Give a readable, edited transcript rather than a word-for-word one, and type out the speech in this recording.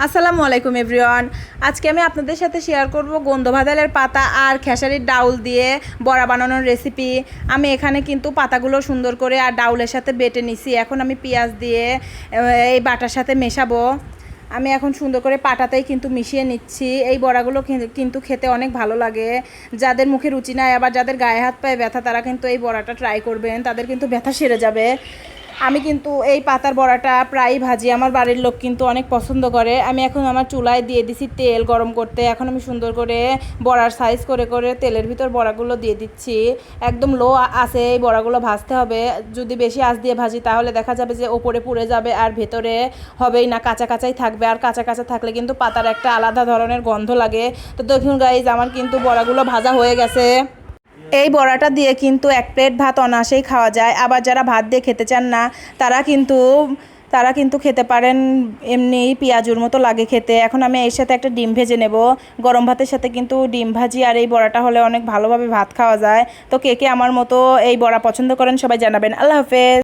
আসসালামু আলাইকুম এভরিওয়ান। আজকে আমি আপনাদের সাথে শেয়ার করব গন্ধভাদালের পাতা আর খেসারির ডাউল দিয়ে বড়া বানানোর রেসিপি। আমি এখানে কিন্তু পাতাগুলো সুন্দর করে আর ডাউলের সাথে বেটে নিছি। এখন আমি পেঁয়াজ দিয়ে এই বাটার সাথে মেশাবো। আমি এখন সুন্দর করে পাটাতেই কিন্তু মিশিয়ে নিচ্ছি। এই বড়াগুলো কিন্তু খেতে অনেক ভালো লাগে। যাদের মুখে রুচি নাই, আবার যাদের গায়ে হাত পায়ে ব্যথা, তারা কিন্তু এই বড়াটা ট্রাই করবেন, তাদের কিন্তু ব্যথা সেরে যাবে। আমি কিন্তু এই পাতার বড়াটা প্রায়ই ভাজি, আমার বাড়ির লোক কিন্তু অনেক পছন্দ করে। আমি এখন আমার চুলায় দিয়ে দিছি তেল গরম করতে। এখন আমি সুন্দর করে বড়ার সাইজ করে করে তেলের ভিতর বড়াগুলো দিয়ে দিচ্ছি। একদম লো আছে এই বড়াগুলো ভাজতে হবে। যদি বেশি আঁচ দিয়ে ভাজি তাহলে দেখা যাবে যে ওপরে পুড়ে যাবে আর ভেতরে হবেই না, কাঁচা কাঁচাই থাকবে। আর কাঁচা কাঁচা থাকলে কিন্তু পাতার একটা আলাদা ধরনের গন্ধ লাগে। তো দেখুন গাইজ, আমার কিন্তু বড়াগুলো ভাজা হয়ে গেছে। এই বড়াটা দিয়ে কিন্তু এক প্লেট ভাত অনায়াসেই খাওয়া যায়। আবার যারা ভাত দিয়ে খেতে চান না, তারা কিন্তু খেতে পারেন এমনি পেঁয়াজুর মতো লাগে খেতে। এখন আমি এর সাথে একটা ডিম ভেজে নেব। গরম ভাতের সাথে কিন্তু ডিম ভাজি আর এই বড়াটা হলে অনেক ভালোভাবে ভাত খাওয়া যায়। তো কে কে আমার মতো এই বড়া পছন্দ করেন সবাই জানাবেন। আল্লাহ হাফেজ।